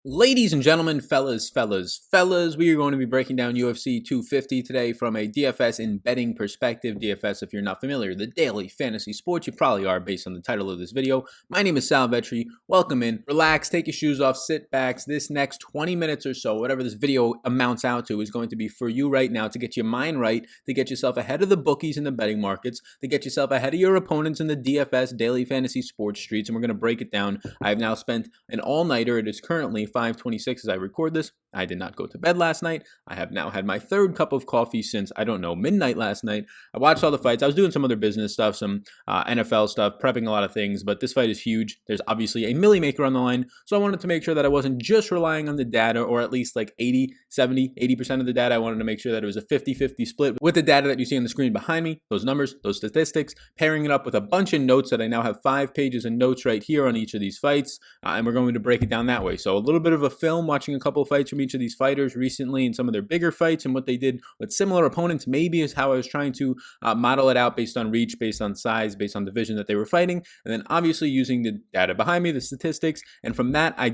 Ladies and gentlemen, fellas, we are going to be breaking down UFC 250 today from a DFS and betting perspective. DFS, if you're not familiar, the daily fantasy sports. You probably are based on the title of this video. My name is Sal Vetri. Welcome in. Relax, take your shoes off, sit back. This next 20 minutes or so, whatever this video amounts out to, is going to be for you right now to get your mind right, to get yourself ahead of the bookies in the betting markets, to get yourself ahead of your opponents in the DFS daily fantasy sports streets, and we're going to break it down. I have now spent an all-nighter. It is currently 5:26 as I record this. I did not go to bed last night. I have now had my third cup of coffee since, I don't know, midnight last night. I watched all the fights. I was doing some other business stuff, some NFL stuff, prepping a lot of things, but this fight is huge. There's obviously a milli maker on the line, so I wanted to make sure that I wasn't just relying on the data, or at least like 80, 70, 80% of the data. I wanted to make sure that it was a 50-50 split with the data that you see on the screen behind me, those numbers, those statistics, pairing it up with a bunch of notes that I now have 5 pages of notes right here on each of these fights, and we're going to break it down that way. So a little bit of a film, watching a couple of fights from each of these fighters recently and some of their bigger fights and what they did with similar opponents, maybe, is how I was trying to model it out based on reach, based on size, based on division that they were fighting, and then obviously using the data behind me, the statistics, and from that I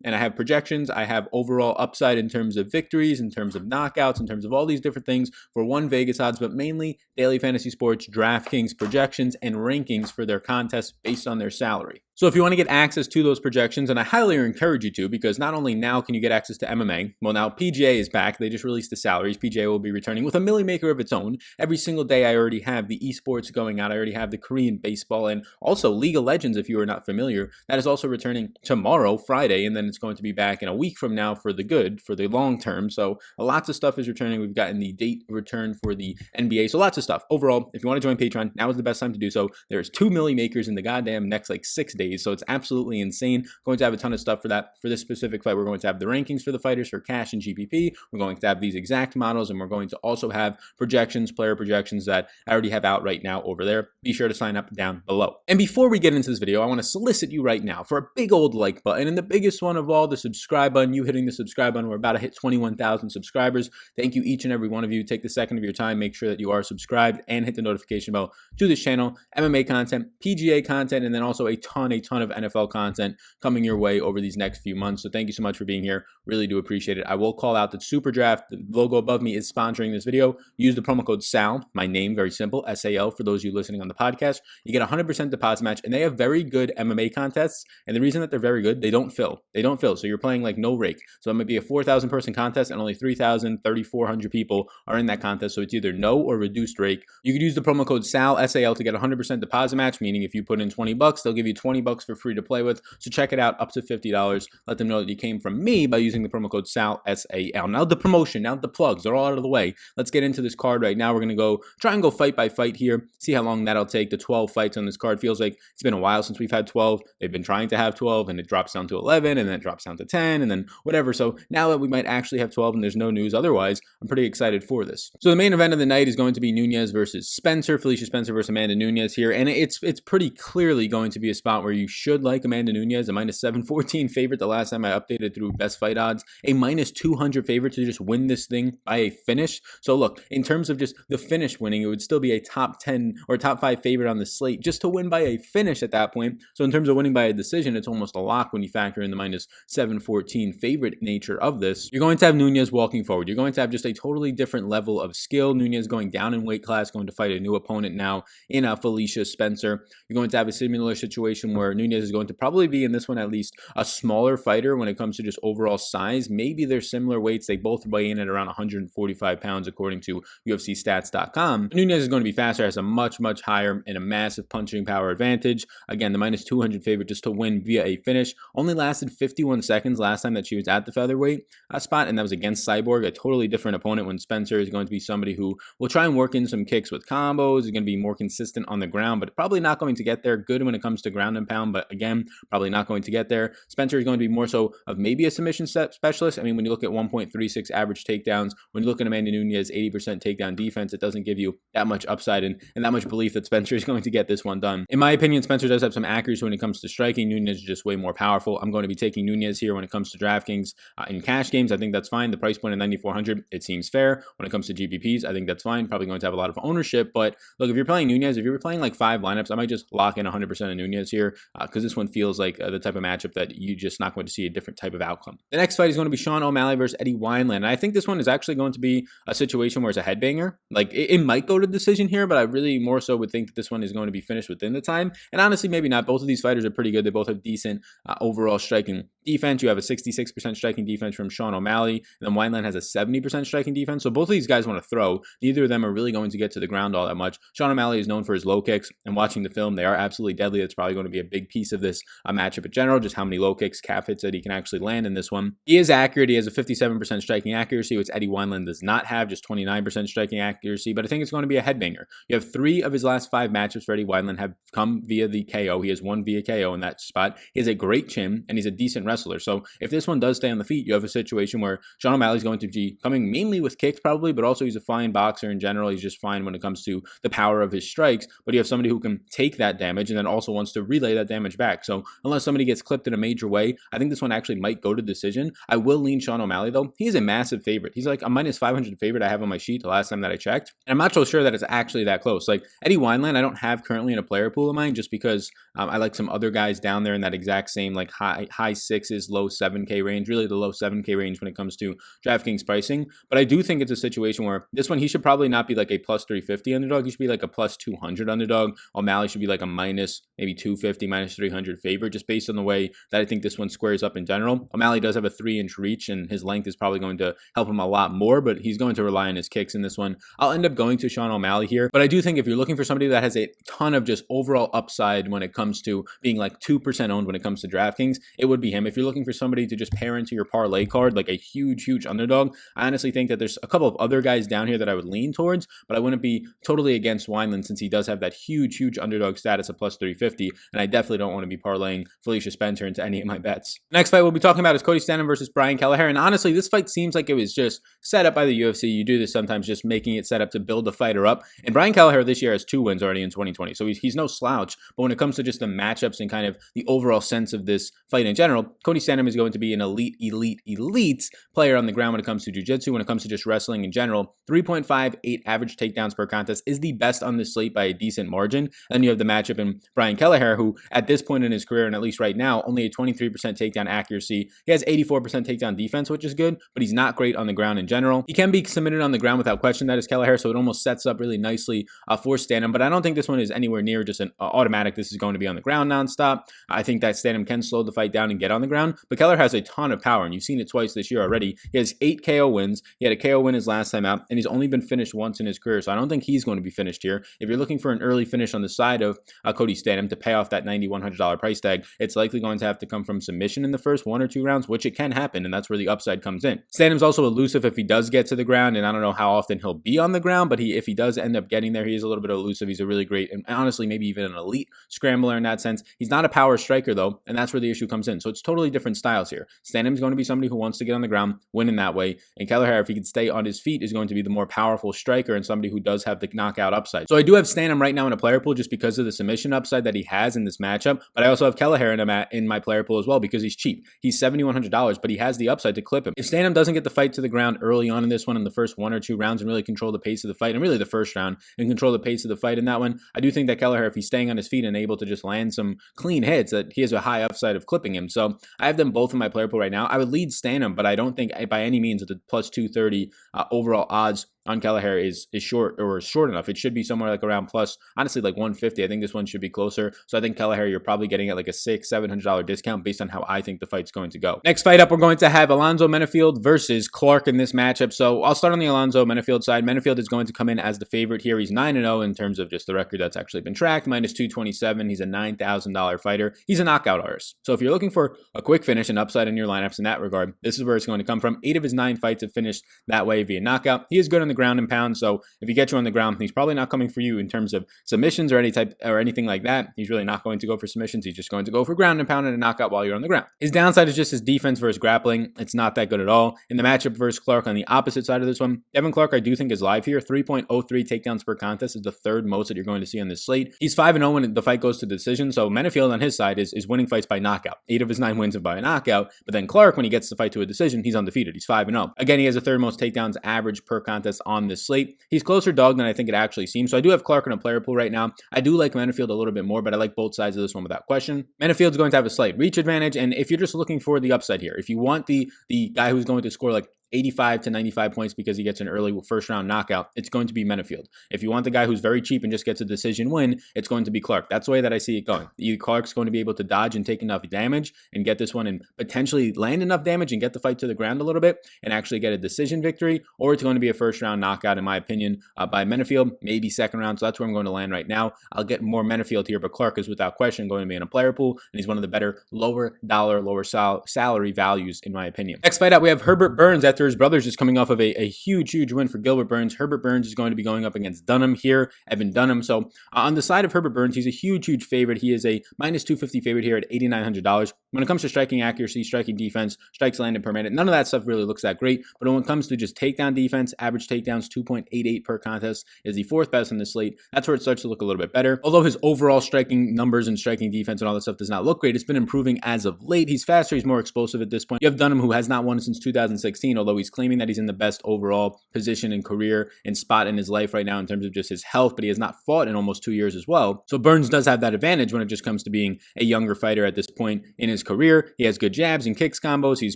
have projections. I have overall upside in terms of victories, in terms of knockouts, in terms of all these different things for one Vegas odds, but mainly daily fantasy sports, DraftKings projections and rankings for their contests based on their salary. So if you want to get access to those projections, and I highly encourage you to, because not only now can you get access to MMA, well, now PGA is back. They just released the salaries. PGA will be returning with a milli maker of its own. Every single day I already have the esports going out. I already have the Korean baseball, and also League of Legends, if you are not familiar. That is also returning tomorrow, Friday, and then it's going to be back in a week from now for the good, for the long term. So lots of stuff is returning. We've gotten the date return for the NBA, so lots of stuff. Overall, if you want to join Patreon, now is the best time to do so. There's 2 milli makers in the goddamn next like 6 days. So it's absolutely insane. Going to have a ton of stuff for that. For this specific fight, we're going to have the rankings for the fighters for cash and GPP. We're going to have these exact models, and we're going to also have projections, player projections that I already have out right now over there. Be sure to sign up down below. And before we get into this video, I want to solicit you right now for a big old like button, and the biggest one of all, the subscribe button. You hitting the subscribe button. We're about to hit 21,000 subscribers. Thank you, each and every one of you. Take the second of your time, make sure that you are subscribed, and hit the notification bell to this channel. MMA content, PGA content, and then also a ton of NFL content coming your way over these next few months. So thank you so much for being here. Really do appreciate it. I will call out that Super Draft, the logo above me, is sponsoring this video. Use the promo code SAL, my name, very simple, SAL, for those of you listening on the podcast. You get 100% deposit match, and they have very good MMA contests. And the reason that they're very good, they don't fill. So you're playing like no rake. So it might be a 4,000 person contest, and only 3,400 people are in that contest. So it's either no or reduced rake. You could use the promo code SAL, SAL, to get 100% deposit match, meaning if you put in $20, they'll give you $20 for free to play with. So check it out, up to $50. Let them know that you came from me by using the promo code SAL, SAL. Now the promotion, now the plugs, they're all out of the way. Let's get into this card right now. We're going to try and go fight by fight here, see how long that'll take. The 12 fights on this card feels like it's been a while since we've had 12. They've been trying to have 12, and it drops down to 11, and then it drops down to 10, and then whatever. So now that we might actually have 12 and there's no news otherwise, I'm pretty excited for this. So the main event of the night is going to be Nunes versus Spencer, Felicia Spencer versus Amanda Nunes here, and it's pretty clearly going to be a spot where you should like Amanda Nunes, a minus 714 favorite the last time I updated through best fight odds, a minus 200 favorite to just win this thing by a finish. So look, in terms of just the finish winning, it would still be a top 10 or top 5 favorite on the slate just to win by a finish at that point. So in terms of winning by a decision, it's almost a lock when you factor in the minus 714 favorite nature of this. You're going to have Nunes walking forward. You're going to have just a totally different level of skill. Nunes going down in weight class, going to fight a new opponent now in Felicia Spencer. You're going to have a similar situation where Nunes is going to probably be, in this one at least, a smaller fighter when it comes to just overall size. Maybe they're similar weights. They both weigh in at around 145 pounds according to UFCstats.com. Nunes is going to be faster, has a much higher and a massive punching power advantage. Again, the minus 200 favorite just to win via a finish. Only lasted 51 seconds last time that she was at the featherweight spot, and that was against Cyborg, a totally different opponent, when Spencer is going to be somebody who will try and work in some kicks with combos, is going to be more consistent on the ground, but probably not going to get there. Good when it comes to ground and pound, but again, probably not going to get there. Spencer is going to be more so of maybe a submission specialist. I mean, when you look at 1.36 average takedowns, when you look at Amanda Nunes' 80% takedown defense, it doesn't give you that much upside and that much belief that Spencer is going to get this one done. In my opinion, Spencer does have some accuracy when it comes to striking. Nunes is just way more powerful. I'm going to be taking Nunes here when it comes to DraftKings. In cash games, I think that's fine. The price point at 9,400, it seems fair. When it comes to GPPs, I think that's fine. Probably going to have a lot of ownership, but look, if you're playing Nunes, if you're playing like 5 lineups, I might just lock in 100% of Nunes here. because this one feels like the type of matchup that you're just not going to see a different type of outcome. The next fight is going to be Sean O'Malley versus Eddie Wineland. And I think this one is actually going to be a situation where it's a headbanger. Like it might go to decision here, but I really more so would think that this one is going to be finished within the time. And honestly, maybe not. Both of these fighters are pretty good. They both have decent overall striking defense. You have a 66% striking defense from Sean O'Malley, and then Wineland has a 70% striking defense. So both of these guys want to throw. Neither of them are really going to get to the ground all that much. Sean O'Malley is known for his low kicks, and watching the film, they are absolutely deadly. That's probably going to be a big piece of this matchup in general, just how many low kicks, calf hits that he can actually land in this one. He is accurate. He has a 57% striking accuracy, which Eddie Wineland does not have, just 29% striking accuracy, but I think it's going to be a headbanger. You have 3 of his last 5 matchups for Eddie Wineland have come via the KO. He has won via KO in that spot. He has a great chin, and he's a decent wrestler. So if this one does stay on the feet, you have a situation where Sean O'Malley's going to be coming mainly with kicks probably, but also he's a fine boxer in general. He's just fine when it comes to the power of his strikes, but you have somebody who can take that damage and then also wants to relay that damage back. So unless somebody gets clipped in a major way, I think this one actually might go to decision. I will lean Sean O'Malley though. He is a massive favorite. He's like a minus 500 favorite I have on my sheet the last time that I checked. And I'm not so sure that it's actually that close. Like Eddie Wineland, I don't have currently in a player pool of mine just because I like some other guys down there in that exact same like high 6s, low 7K range, really the low 7K range when it comes to DraftKings pricing. But I do think it's a situation where this one, he should probably not be like a plus 350 underdog. He should be like a plus 200 underdog. O'Malley should be like a minus maybe 250, minus 300 favorite, just based on the way that I think this one squares up in general. O'Malley does have a 3-inch reach, and his length is probably going to help him a lot more, but he's going to rely on his kicks in this one. I'll end up going to Sean O'Malley here, but I do think if you're looking for somebody that has a ton of just overall upside when it comes to being like 2% owned when it comes to DraftKings, it would be him. If you're looking for somebody to just pair into your parlay card, like a huge underdog, I honestly think that there's a couple of other guys down here that I would lean towards, but I wouldn't be totally against Wineland since he does have that huge underdog status of plus 350, and I definitely don't want to be parlaying Felicia Spencer into any of my bets. Next fight we'll be talking about is Cody Santim versus Brian Kelleher, and honestly, this fight seems like it was just set up by the UFC. You do this sometimes, just making it set up to build the fighter up, and Brian Kelleher this year has 2 wins already in 2020, so he's no slouch, but when it comes to just the matchups and kind of the overall sense of this fight in general, Cody Santim is going to be an elite player on the ground when it comes to jiu-jitsu, when it comes to just wrestling in general. 3.58 average takedowns per contest is the best on the slate by a decent margin. And then you have the matchup in Brian Kelleher, who at this point in his career, and at least right now, only a 23% takedown accuracy. He has 84% takedown defense, which is good, but he's not great on the ground in general. He can be submitted on the ground without question, that is Kelleher, so it almost sets up really nicely for Stanton, but I don't think this one is anywhere near just an automatic, this is going to be on the ground nonstop. I think that Stanton can slow the fight down and get on the ground, but Kelleher has a ton of power, and you've seen it twice this year already. He has 8 KO wins. He had a KO win his last time out, and he's only been finished once in his career, so I don't think he's going to be finished here. If you're looking for an early finish on the side of Cody Santim to pay off that $9,100 price tag, it's likely going to have to come from submission in the first 1 or 2 rounds, which it can happen, and that's where the upside comes in. Stanton's also elusive if he does get to the ground, and I don't know how often he'll be on the ground, but if he does end up getting there, he is a little bit elusive. He's a really great, and honestly, maybe even an elite scrambler in that sense. He's not a power striker, though, and that's where the issue comes in. So it's totally different styles here. Stanton's going to be somebody who wants to get on the ground, win in that way, and Kelleher, if he can stay on his feet, is going to be the more powerful striker and somebody who does have the knockout upside. So I do have Stanton right now in a player pool just because of the submission upside that he has in this matchup, but I also have Kelleher in my player pool as well because he's cheap. He's $7,100, but he has the upside to clip him. If Stanton doesn't get the fight to the ground early on in this one in the first 1 or 2 rounds and really control the pace of the fight, and really the first round, and control the pace of the fight in that one, I do think that Kelleher, if he's staying on his feet and able to just land some clean hits, that he has a high upside of clipping him. So I have them both in my player pool right now. I would lead Stanton, but I don't think by any means that the plus 230 overall odds on Kelleher is short enough. It should be somewhere like around plus, honestly, like 150. I think this one should be closer. So I think Kelleher, you're probably getting at like a $600-$700 discount based on how I think the fight's going to go. Next fight up, we're going to have Alonso Minnifield versus Clark in this matchup. So I'll start on the Alonso Minnifield side. Minnifield is going to come in as the favorite here. He's 9-0 in terms of just the record that's actually been tracked, minus 227. He's a $9,000 fighter. He's a knockout artist. So if you're looking for a quick finish and upside in your lineups in that regard, this is where it's going to come from. 8 of his 9 fights have finished that way via knockout. He is good on the ground and pound. So if he gets you on the ground, he's probably not coming for you in terms of submissions or anything like that. He's really not going to go for submissions. He's just going to go for ground and pound and a knockout while you're on the ground. His downside is just his defense versus grappling. It's not that good at all. In the matchup versus Clark on the opposite side of this one, Devin Clark I do think is live here. 3.03 takedowns per contest is the 3rd most that you're going to see on this slate. He's 5-0 when the fight goes to decision. So Minnifield on his side is winning fights by knockout. 8 of his 9 wins are by a knockout. But then Clark, when he gets the fight to a decision, he's undefeated. He's 5-0. Again, he has the 3rd most takedowns average per contest on this slate. He's closer dog than I think it actually seems. So I do have Clark in a player pool right now. I do like Minnifield a little bit more, but I like both sides of this one without question. Minnifield's going to have a slight reach advantage, and if you're just looking for the upside here, if you want the guy who's going to score like 85 to 95 points because he gets an early first round knockout, it's going to be Minnifield. If you want the guy who's very cheap and just gets a decision win, it's going to be Clark. That's the way that I see it going. Either Clark's going to be able to dodge and take enough damage and get this one and potentially land enough damage and get the fight to the ground a little bit and actually get a decision victory, or it's going to be a first round knockout, in my opinion, by Minnifield, maybe second round. So that's where I'm going to land right now. I'll get more Minnifield here, but Clark is without question going to be in a player pool, and he's one of the better lower dollar, lower salary values, in my opinion. Next fight out, we have Herbert Burns after his brother's just coming off of a huge win for Gilbert Burns. Herbert Burns is going to be going up against Dunham here, Evan Dunham. So on the side of Herbert Burns, he's a huge favorite. He is a minus 250 favorite here at $8,900. When it comes to striking accuracy, striking defense, strikes landed per minute, none of that stuff really looks that great. But when it comes to just takedown defense, average takedowns 2.88 per contest is the fourth best on the slate. That's where it starts to look a little bit better. Although his overall striking numbers and striking defense and all that stuff does not look great, it's been improving as of late. He's faster, he's more explosive at this point. You have Dunham, who has not won since 2016, although he's claiming that he's in the best overall position and career and spot in his life right now in terms of just his health, but he has not fought in almost 2 years as well. So Burns does have that advantage when it just comes to being a younger fighter at this point in his career. He has good jabs and kicks combos. He's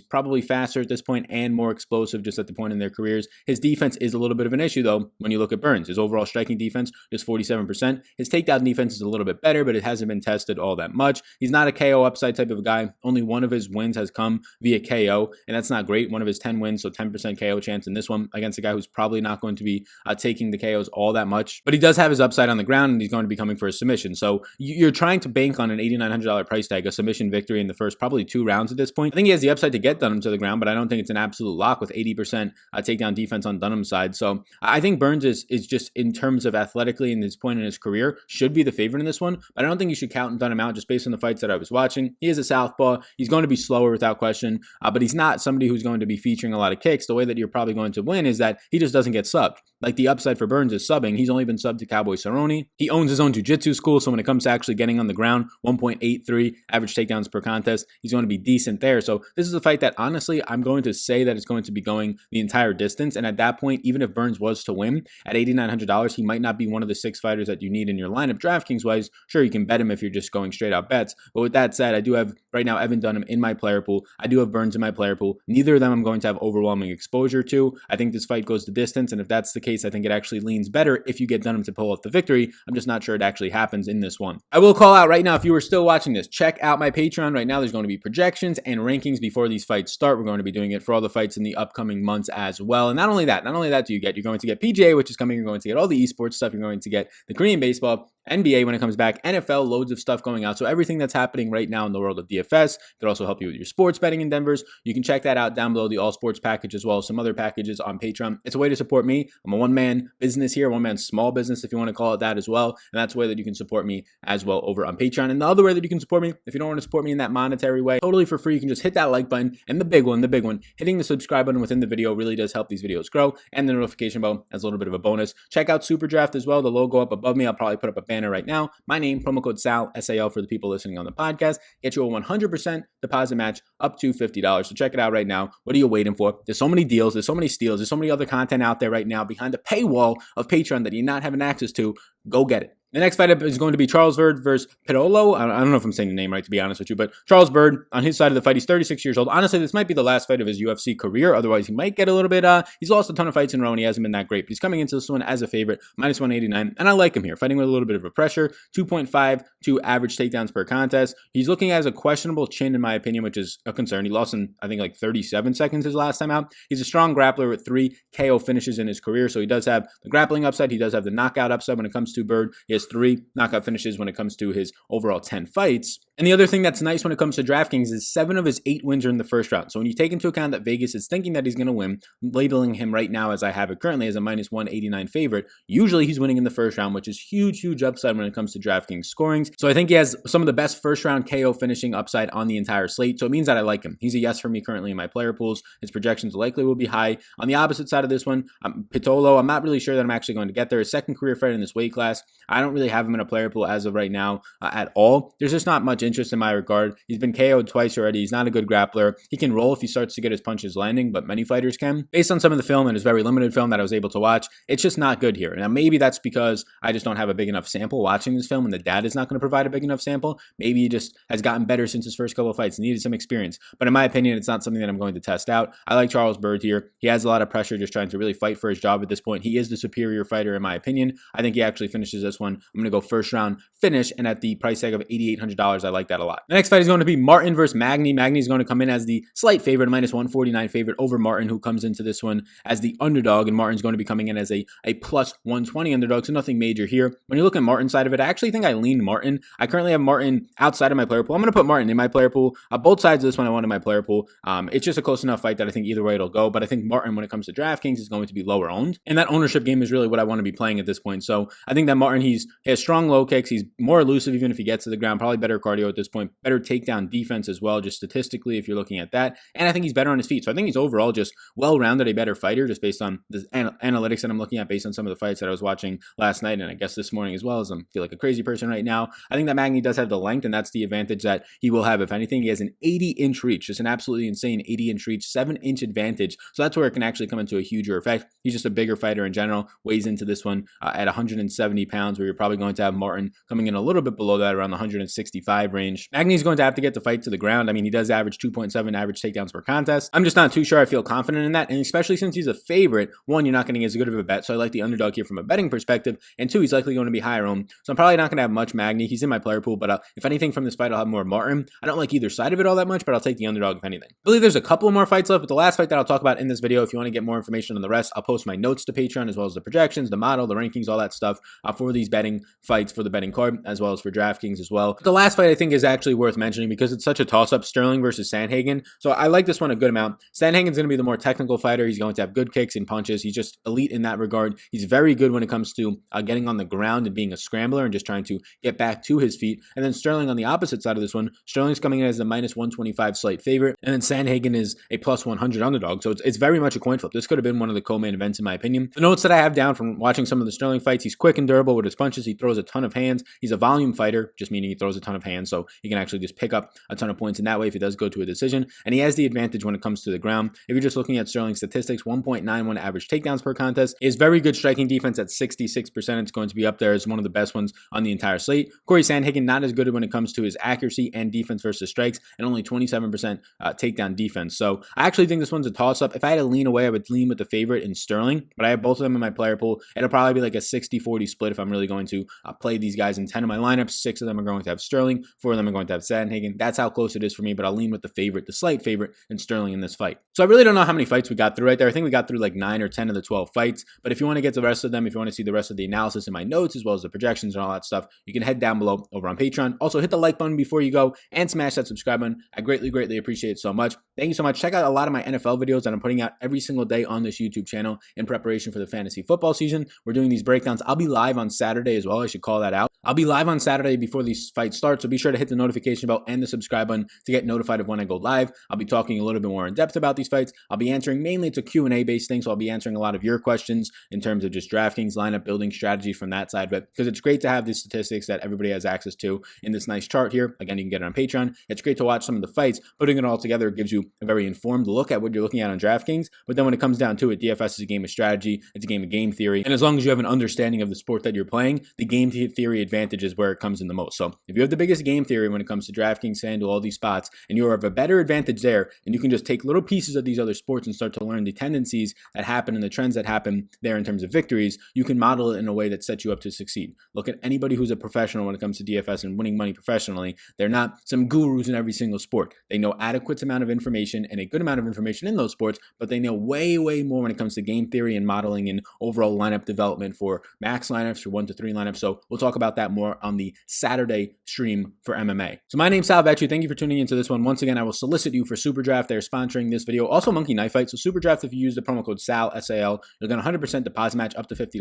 probably faster at this point and more explosive just at the point in their careers. His defense is a little bit of an issue though when you look at Burns. His overall striking defense is 47%. His takedown defense is a little bit better, but it hasn't been tested all that much. He's not a KO upside type of guy. Only one of his wins has come via KO, and that's not great. One of his 10 wins, so 10% KO chance in this one against a guy who's probably not going to be taking the KOs all that much. But he does have his upside on the ground, and he's going to be coming for a submission. So you're trying to bank on an $8,900 price tag, a submission victory in the first probably 2 rounds at this point. I think he has the upside to get Dunham to the ground, but I don't think it's an absolute lock with 80% takedown defense on Dunham's side. So I think Burns is just, in terms of athletically in his point in his career, should be the favorite in this one. But I don't think you should count Dunham out just based on the fights that I was watching. He is a southpaw. He's going to be slower without question, but he's not somebody who's going to be featuring a lot of kicks. The way that you're probably going to win is that he just doesn't get subbed. Like the upside for Burns is subbing. He's only been subbed to Cowboy Cerrone. He owns his own jiu-jitsu school, so when it comes to actually getting on the ground, 1.83 average takedowns per contest, he's going to be decent there. So this is a fight that honestly, I'm going to say that it's going to be going the entire distance. And at that point, even if Burns was to win at $8,900, he might not be one of the 6 fighters that you need in your lineup DraftKings wise. Sure, you can bet him if you're just going straight out bets. But with that said, I do have right now Evan Dunham in my player pool. I do have Burns in my player pool. Neither of them I'm going to have overwhelming exposure to. I think this fight goes the distance. And if that's the case, I think it actually leans better if you get Dunham to pull off the victory. I'm just not sure it actually happens in this one. I will call out right now, if you are still watching this, check out my Patreon. Right now, there's going to be projections and rankings before these fights start. We're going to be doing it for all the fights in the upcoming months as well. And not only that do you get, you're going to get PGA, which is coming. You're going to get all the esports stuff. You're going to get the Korean baseball, NBA when it comes back, NFL, loads of stuff going out. So everything that's happening right now in the world of DFS could also help you with your sports betting endeavors. You can check that out down below, the all sports package, as well as some other packages on Patreon. It's a way to support me. I'm a one-man business here, one-man small business, if you want to call it that as well. And that's a way that you can support me as well over on Patreon. And the other way that you can support me, if you don't want to support me in that monetary way, totally for free, you can just hit that like button. And the big one, hitting the subscribe button within the video really does help these videos grow. And the notification bell as a little bit of a bonus. Check out Super Draft as well, the logo up above me. I'll probably put up a banner right now. My name, promo code SAL, SAL for the people listening on the podcast. Get you a 100% deposit match up to $50. So check it out right now. What are you waiting for? There's so many deals. There's so many steals. There's so many other content out there right now behind the paywall of Patreon that you're not having access to. Go get it. The next fight up is going to be Charles Byrd versus Pitolo. I don't know if I'm saying the name right, to be honest with you, but Charles Byrd, on his side of the fight, he's 36 years old. Honestly, this might be the last fight of his UFC career. Otherwise, he might get a little bit, he's lost a ton of fights in a row, and he hasn't been that great. But he's coming into this one as a favorite, minus 189, and I like him here, fighting with a little bit of a pressure, 2.52 average takedowns per contest. He's looking as a questionable chin, in my opinion, which is a concern. He lost in, I think, like 37 seconds his last time out. He's a strong grappler with 3 KO finishes in his career, so he does have the grappling upside. He does have the knockout upside when it comes to Byrd. He has 3 knockout finishes when it comes to his overall 10 fights. And the other thing that's nice when it comes to DraftKings is 7 of his 8 wins are in the first round. So when you take into account that Vegas is thinking that he's going to win, labeling him right now, as I have it currently, as a minus 189 favorite, usually he's winning in the first round, which is huge upside when it comes to DraftKings scorings. So I think he has some of the best first round KO finishing upside on the entire slate. So it means that I like him. He's a yes for me currently in my player pools. His projections likely will be high. On the opposite side of this one, Pitolo, I'm not really sure that I'm actually going to get there. His second career fight in this weight class. I don't really have him in a player pool as of right now at all. There's just not much interest in my regard. He's been KO'd twice already. He's not a good grappler. He can roll if he starts to get his punches landing, but many fighters can. Based on some of the film and his very limited film that I was able to watch, it's just not good here. Now, maybe that's because I just don't have a big enough sample watching this film, and the data is not going to provide a big enough sample. Maybe he just has gotten better since his first couple of fights, needed some experience. But in my opinion, it's not something that I'm going to test out. I like Charles Byrd here. He has a lot of pressure just trying to really fight for his job at this point. He is the superior fighter in my opinion. I think he actually finishes this one. I'm going to go first round finish, and at the price tag of $8,800, I like that a lot. The next fight is going to be Martin versus Magny. Magny is going to come in as the slight favorite, minus 149 favorite over Martin, who comes into this one as the underdog, and Martin's going to be coming in as a plus 120 underdog, so nothing major here. When you look at Martin's side of it, I actually think I lean Martin. I currently have Martin outside of my player pool. I'm going to put Martin in my player pool. Both sides of this one I want in my player pool. It's just a close enough fight that I think either way it'll go, but I think Martin, when it comes to DraftKings, is going to be lower owned, and that ownership game is really what I want to be playing at this point. So I think that Martin, he has strong low kicks. He's more elusive even if he gets to the ground, probably better cardio at this point, better takedown defense as well, just statistically if you're looking at that, and I think he's better on his feet. So I think he's overall just well-rounded, a better fighter, just based on the analytics that I'm looking at, based on some of the fights that I was watching last night, and I guess this morning as well, as I feel like a crazy person right now. I think that Magny does have the length, and that's the advantage that he will have. If anything, he has an 80-inch reach, just an absolutely insane 80-inch reach, 7-inch advantage. So that's where it can actually come into a huger effect. He's just a bigger fighter in general, weighs into this one at 170 pounds, where you're probably going to have Martin coming in a little bit below that, around the 165 range. Magny's going to have to get the fight to the ground. I mean, he does average 2.7 average takedowns per contest. I'm just not too sure I feel confident in that, and especially since he's a favorite, one, you're not getting as good of a bet, so I like the underdog here from a betting perspective, and two, he's likely going to be higher owned, so I'm probably not going to have much Magny. He's in my player pool, but if anything from this fight, I'll have more Martin. I don't like either side of it all that much, but I'll take the underdog if anything. I believe there's a couple more fights left, but the last fight that I'll talk about in this video, if you want to get more information on the rest, I'll post my notes to Patreon, as well as the projections, the model, the rankings, all that stuff for these betting fights, for the betting card, as well as for DraftKings as well. The last fight I think is actually worth mentioning because it's such a toss-up, Sterling versus San Hagin. So I like this one a good amount. San Hagin's going to be the more technical fighter. He's going to have good kicks and punches. He's just elite in that regard. He's very good when it comes to getting on the ground and being a scrambler and just trying to get back to his feet. And then Sterling on the opposite side of this one, Sterling's coming in as a minus 125 slight favorite, and then San Hagin is a plus 100 underdog. So it's very much a coin flip. This could have been one of the co-main events in my opinion. The notes that I have down from watching some of the Sterling fights, he's quick and durable with his punches. He throws a ton of hands. He's a volume fighter, just meaning he throws a ton of hands, so he can actually just pick up a ton of points in that way if it does go to a decision. And he has the advantage when it comes to the ground. If you're just looking at Sterling statistics, 1.91 average takedowns per contest, is very good striking defense at 66%. It's going to be up there as one of the best ones on the entire slate. Corey Sandhagen, not as good when it comes to his accuracy and defense versus strikes, and only 27% takedown defense. So I actually think this one's a toss-up. If I had to lean away, I would lean with the favorite in Sterling, but I have both of them in my player pool. It'll probably be like a 60-40 split if I'm really going to play these guys in 10 of my lineups. 6 of them are going to have Sterling, 4 of them are going to have Sandhagen. That's how close it is for me, but I'll lean with the favorite, the slight favorite in Sterling in this fight. So I really don't know how many fights we got through right there. I think we got through like 9 or 10 of the 12 fights, but if you want to get to the rest of them, if you want to see the rest of the analysis in my notes, as well as the projections and all that stuff, you can head down below over on Patreon. Also, hit the like button before you go and smash that subscribe button. I greatly appreciate it so much. Thank you so much. Check out a lot of my NFL videos that I'm putting out every single day on this YouTube channel in preparation for the fantasy football season. We're doing these breakdowns. I'll be live on Saturday as well. I should call that out. I'll be live on Saturday before these fights start, so be sure to hit the notification bell and the subscribe button to get notified of when I go live. I'll be talking a little bit more in depth about these fights. I'll be answering, mainly it's a Q&A based thing, so I'll be answering a lot of your questions in terms of just DraftKings lineup building strategy from that side of it, because it's great to have these statistics that everybody has access to in this nice chart here. Again, you can get it on Patreon. It's great to watch some of the fights. Putting it all together gives you a very informed look at what you're looking at on DraftKings, but then when it comes down to it, DFS is a game of strategy. It's a game of game theory, and as long as you have an understanding of the sport that you're playing, the game theory advantage is where it comes in the most. So if you have the biggest game theory when it comes to DraftKings, FanDuel, all these spots, and you have a better advantage there, and you can just take little pieces of these other sports and start to learn the tendencies that happen and the trends that happen there in terms of victories, you can model it in a way that sets you up to succeed. Look at anybody who's a professional when it comes to DFS and winning money professionally. They're not some gurus in every single sport. They know adequate amount of information and a good amount of information in those sports, but they know way more when it comes to game theory and modeling and overall lineup development for max lineups, for 1 to 3 lineups. So we'll talk about that more on the Saturday stream for MMA. So my name's Sal Vetri. Thank you for tuning into this one. Once again, I will solicit you for Super Draft. They're sponsoring this video. Also Monkey Knife Fight. So Super Draft, if you use the promo code SAL, S-A-L, you'll get a 100% deposit match up to $50.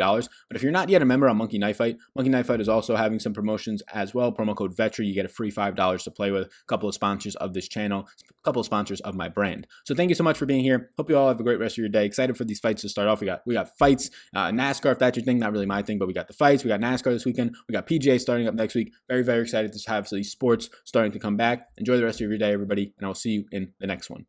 But if you're not yet a member on Monkey Knife Fight is also having some promotions as well. Promo code VETRI, you get a free $5 to play with. A couple of sponsors of this channel, a couple of sponsors of my brand. So thank you so much for being here. Hope you all have a great rest of your day. Excited for these fights to start off. We got fights, NASCAR if that's your thing, not really my thing, but we got the fights. We got NASCAR this weekend. We got PGA starting up next week. Very, very excited to have these sports starting to come back. Enjoy the rest of your day, everybody, and I'll see you in the next one.